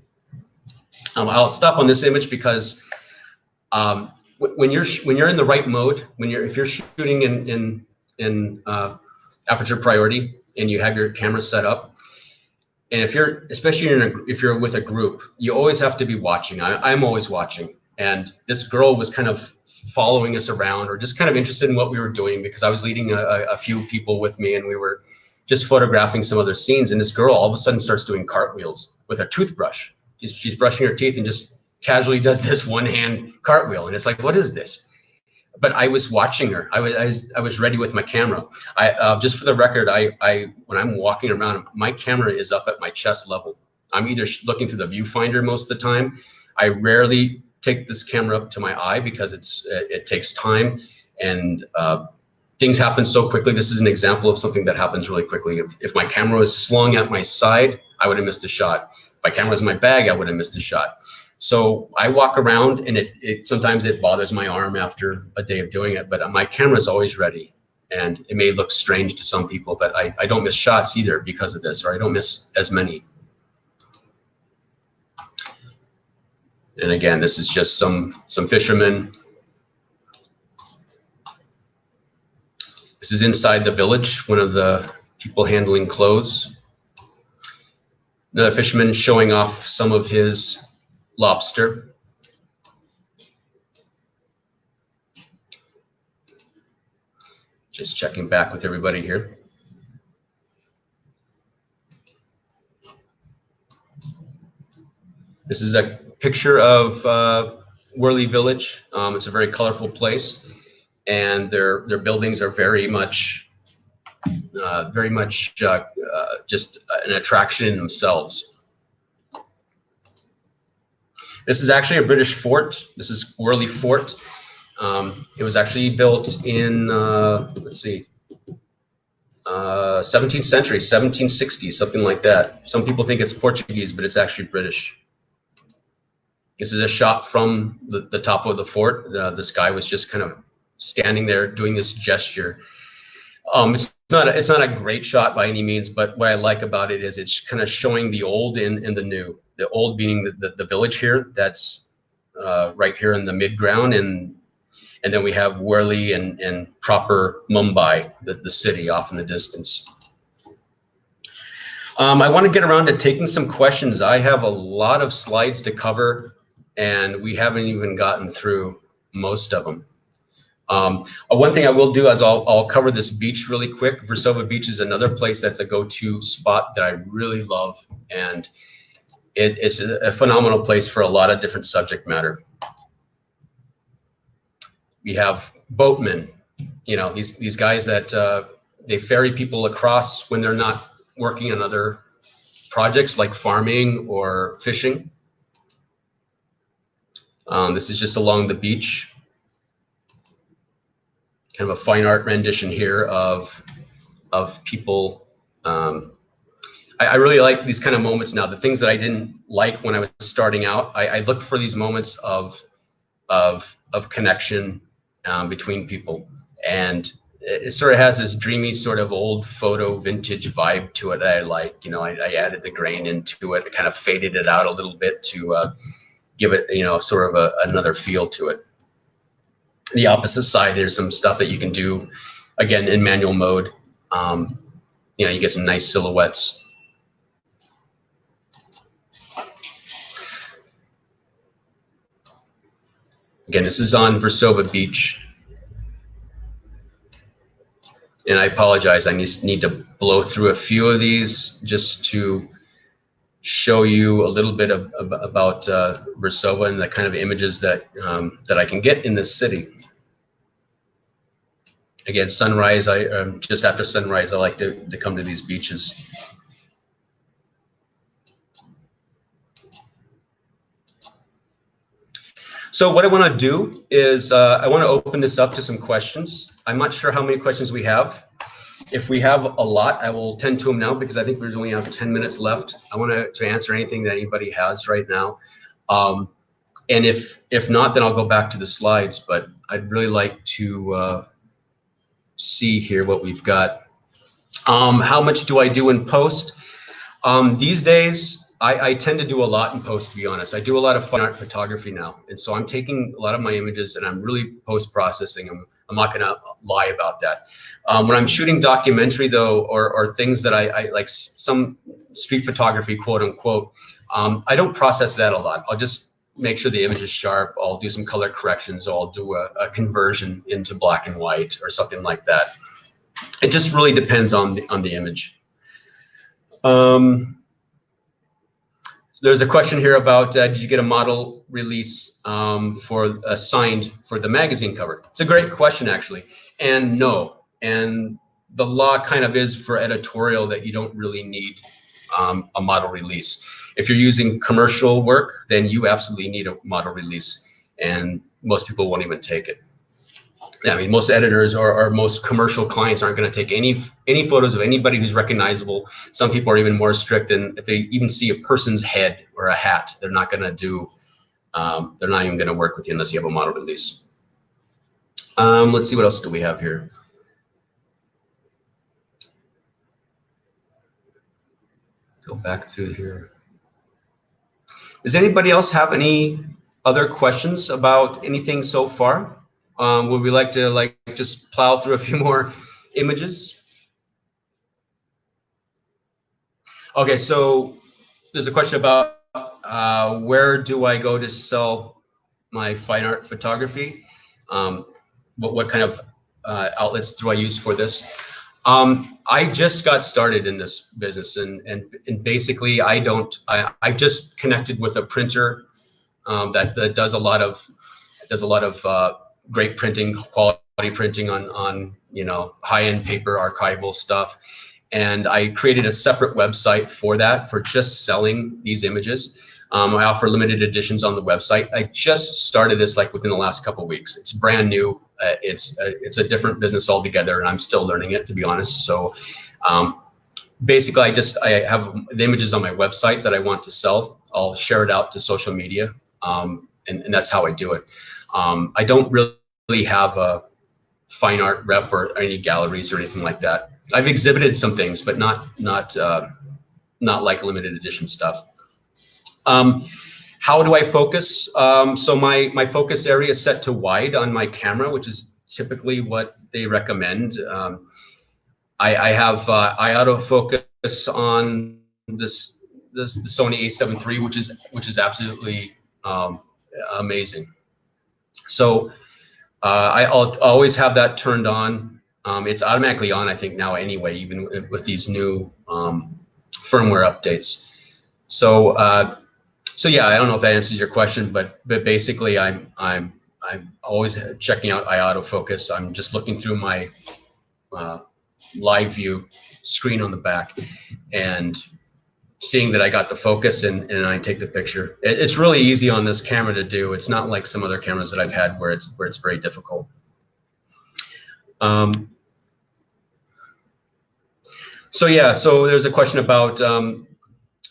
I'll stop on this image because when you're in the right mode, if you're shooting in aperture priority and you have your camera set up, and especially if you're with a group, you always have to be watching. I'm always watching, and this girl was kind of following us around, or just kind of interested in what we were doing, because I was leading a few people with me, and we were just photographing some other scenes. And this girl all of a sudden starts doing cartwheels with a toothbrush. She's brushing her teeth and just casually does this one-hand cartwheel, and it's like, what is this? But I was watching her. I was ready with my camera. Just for the record, when I'm walking around, my camera is up at my chest level. I'm either looking through the viewfinder most of the time. I rarely take this camera up to my eye because it takes time, and things happen so quickly. This is an example of something that happens really quickly. If my camera was slung at my side, I would have missed a shot. If my camera was in my bag, I would have missed a shot. So I walk around, and sometimes it bothers my arm after a day of doing it, but my camera is always ready. And it may look strange to some people, but I don't miss shots either because of this, or I don't miss as many. And again, this is just some fishermen. This is inside the village, one of the people handling clothes. Another fisherman showing off some of his lobster. Just checking back with everybody here. This is a picture of Whirly Village. It's a very colorful place, and their buildings are very much just an attraction in themselves. This is actually a British fort. This is Whirly Fort. It was actually built in, let's see, 17th century, 1760, something like that. Some people think it's Portuguese, but it's actually British. This is a shot from the top of the fort. This guy was just kind of standing there doing this gesture. It's not a great shot by any means, but what I like about it is it's kind of showing the old and the new. The old being the village here, that's right here in the mid-ground, and then we have Whirly and proper Mumbai, the city off in the distance. I want to get around to taking some questions. I have a lot of slides to cover, and we haven't even gotten through most of them. One thing I will do is I'll cover this beach really quick. Versova Beach is another place that's a go-to spot that I really love, and it's a phenomenal place for a lot of different subject matter. We have boatmen, you know, these guys that they ferry people across when they're not working on other projects like farming or fishing. This is just along the beach. Kind of a fine art rendition here of people. I really like these kind of moments now. The things that I didn't like when I was starting out, I look for these moments of connection between people. And it sort of has this dreamy sort of old photo vintage vibe to it that I like. You know, I added the grain into it, kind of faded it out a little bit to give it, you know, sort of another feel to it. The opposite side, there's some stuff that you can do, again, in manual mode. You know, you get some nice silhouettes. Again, this is on Versova Beach. And I apologize, I need to blow through a few of these just to show you a little bit about Versova and the kind of images that that I can get in this city. Again, sunrise, just after sunrise, I like to come to these beaches. So what I want to do is I want to open this up to some questions. I'm not sure how many questions we have. If we have a lot, I will tend to them now because I think we only have 10 minutes left. I want to answer anything that anybody has right now. And if not, then I'll go back to the slides, but I'd really like to see here what we've got. How much do I do in post? These days, I tend to do a lot in post, to be honest. I do a lot of fine art photography now. And so I'm taking a lot of my images and I'm really post-processing them. I'm not gonna lie about that. When I'm shooting documentary though, or things that I like, some street photography, quote unquote, I don't process that a lot. I'll just make sure the image is sharp. I'll do some color corrections. Or I'll do a conversion into black and white or something like that. It just really depends on the image. There's a question here about did you get a model release for signed for the magazine cover? It's a great question, actually. And no, and the law kind of is for editorial that you don't really need a model release. If you're using commercial work, then you absolutely need a model release, and most people won't even take it. I mean, most editors or most commercial clients aren't going to take any photos of anybody who's recognizable. Some people are even more strict, and if they even see a person's head or a hat, they're not going to do. They're not even going to work with you unless you have a model release. Let's see, what else do we have here? Go back through here. Does anybody else have any other questions about anything so far? Would we like to just plow through a few more images? Okay, so there's a question about where do I go to sell my fine art photography? What kind of outlets do I use for this? I just got started in this business, and basically I've just connected with a printer that does a lot of great printing, quality printing on you know, high-end paper, archival stuff. And I created a separate website for that, for just selling these images. I offer limited editions on the website. I just started this like within the last couple of weeks. It's brand new. It's a different business altogether, and I'm still learning it, to be honest. So basically, I have the images on my website that I want to sell. I'll share it out to social media, and that's how I do it. I don't really have a fine art rep or any galleries or anything like that. I've exhibited some things, but not like limited edition stuff. How do I focus? So my focus area is set to wide on my camera, which is typically what they recommend. I have eye autofocus on the Sony a7 III, which is absolutely amazing. So I'll always have that turned on. It's automatically on, I think, now anyway, even with these new firmware updates. So yeah, I don't know if that answers your question, but basically I'm always checking out eye autofocus. I'm just looking through my live view screen on the back and seeing that I got the focus, and I take the picture. It's really easy on this camera to do. It's not like some other cameras that I've had where it's very difficult. So yeah, so there's a question about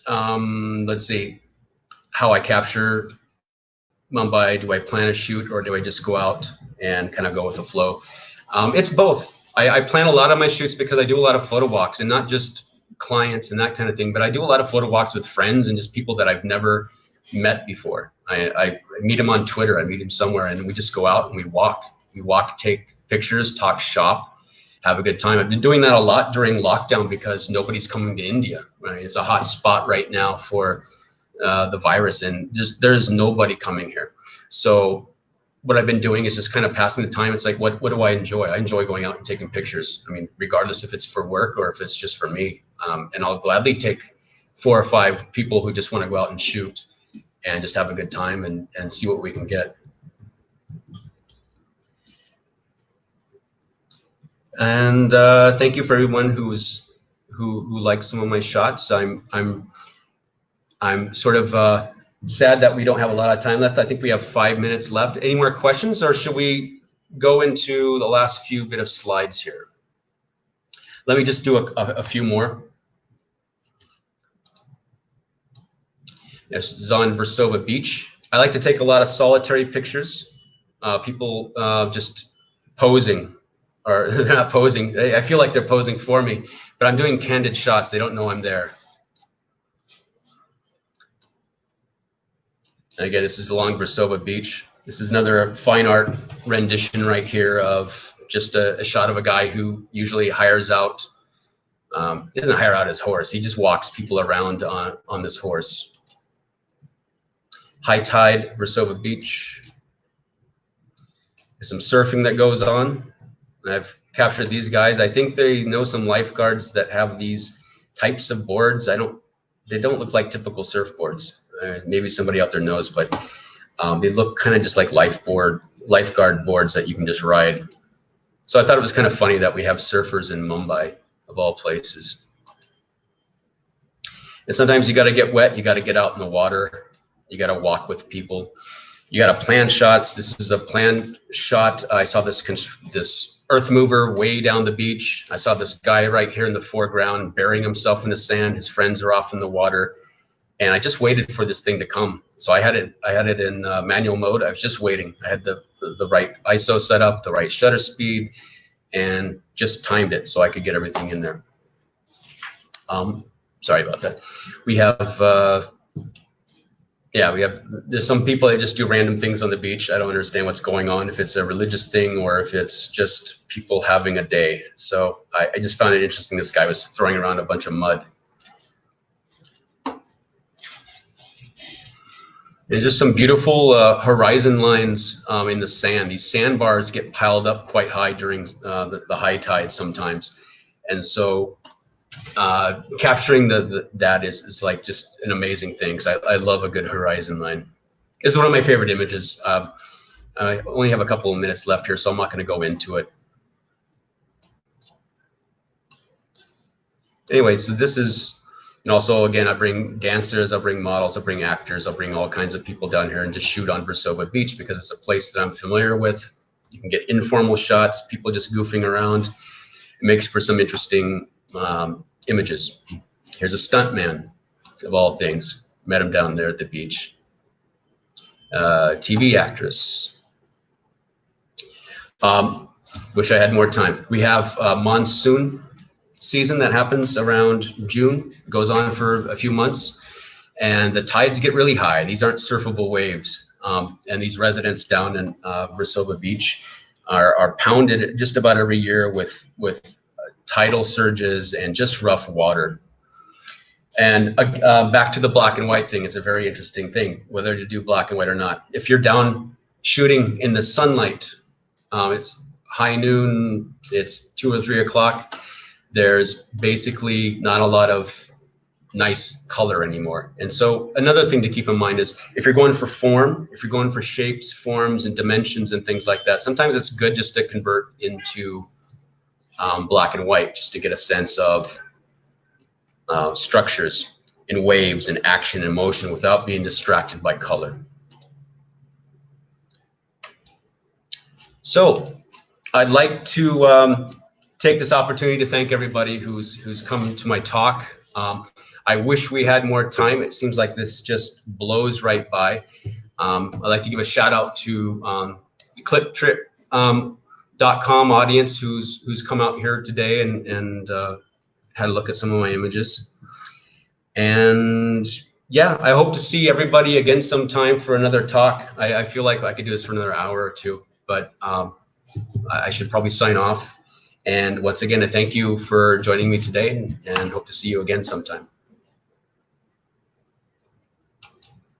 let's see, how I capture Mumbai. Do I plan a shoot, or do I just go out and kind of go with the flow? It's both. I plan a lot of my shoots because I do a lot of photo walks, and not just clients and that kind of thing, but I do a lot of photo walks with friends and just people that I've never met before. I meet them on Twitter, I meet them somewhere, and we just go out and we walk, take pictures, talk shop, have a good time. I've been doing that a lot during lockdown because nobody's coming to India, right? It's a hot spot right now for the virus, and there's nobody coming here. So what I've been doing is just kind of passing the time. It's like, what do I enjoy? I enjoy going out and taking pictures. I mean, regardless if it's for work or if it's just for me. And I'll gladly take 4 or 5 people who just want to go out and shoot and just have a good time and see what we can get. And thank you for everyone who likes some of my shots. I'm sort of sad that we don't have a lot of time left. I think we have 5 minutes left. Any more questions, or should we go into the last few bit of slides here? Let me just do a few more. This is on Versova Beach. I like to take a lot of solitary pictures. People just posing, or they're not posing. I feel like they're posing for me, but I'm doing candid shots. They don't know I'm there. Again, this is along Versova Beach. This is another fine art rendition right here of just a shot of a guy who usually hires out, he doesn't hire out his horse. He just walks people around on this horse. High tide, Versova Beach. There's some surfing that goes on. I've captured these guys. I think they know some lifeguards that have these types of boards. They don't look like typical surfboards. Maybe somebody out there knows, but they look kind of just like lifeguard boards that you can just ride. So I thought it was kind of funny that we have surfers in Mumbai, of all places. And sometimes you got to get wet. You got to get out in the water. You got to walk with people. You got to plan shots. This is a planned shot. I saw this earth mover way down the beach. I saw this guy right here in the foreground burying himself in the sand. His friends are off in the water. And I just waited for this thing to come. So I had it in manual mode. I was just waiting. I had the right ISO set up, the right shutter speed, and just timed it so I could get everything in there. Sorry about that. We have, there's some people that just do random things on the beach. I don't understand what's going on, if it's a religious thing or if it's just people having a day. So I just found it interesting. This guy was throwing around a bunch of mud. And just some beautiful horizon lines in the sand. These sandbars get piled up quite high during the high tide sometimes. And so capturing that is like just an amazing thing. So I love a good horizon line. This is one of my favorite images. I only have a couple of minutes left here, so I'm not going to go into it. Anyway, so this is, and also, again, I bring dancers, I'll bring models, I'll bring actors, I'll bring all kinds of people down here and just shoot on Versova Beach because it's a place that I'm familiar with. You can get informal shots, people just goofing around. It makes for some interesting images. Here's a stuntman, of all things. Met him down there at the beach. TV actress. Wish I had more time. We have monsoon season that happens around June, goes on for a few months, and the tides get really high. These aren't surfable waves, and these residents down in Versova Beach are pounded just about every year with tidal surges and just rough water. And back to the black and white thing, it's a very interesting thing, whether to do black and white or not. If you're down shooting in the sunlight, it's high noon, it's 2 or 3 o'clock, there's basically not a lot of nice color anymore. And so another thing to keep in mind is if you're going for form, if you're going for shapes, forms, and dimensions and things like that, sometimes it's good just to convert into black and white, just to get a sense of structures and waves and action and motion without being distracted by color. So I'd like to take this opportunity to thank everybody who's come to my talk. I wish we had more time. It seems like this just blows right by. I'd like to give a shout out to the Clip Trip .com audience who's come out here today and had a look at some of my images. And yeah, I hope to see everybody again sometime for another talk. I feel like I could do this for another hour or two, but I should probably sign off. And once again, I thank you for joining me today and hope to see you again sometime.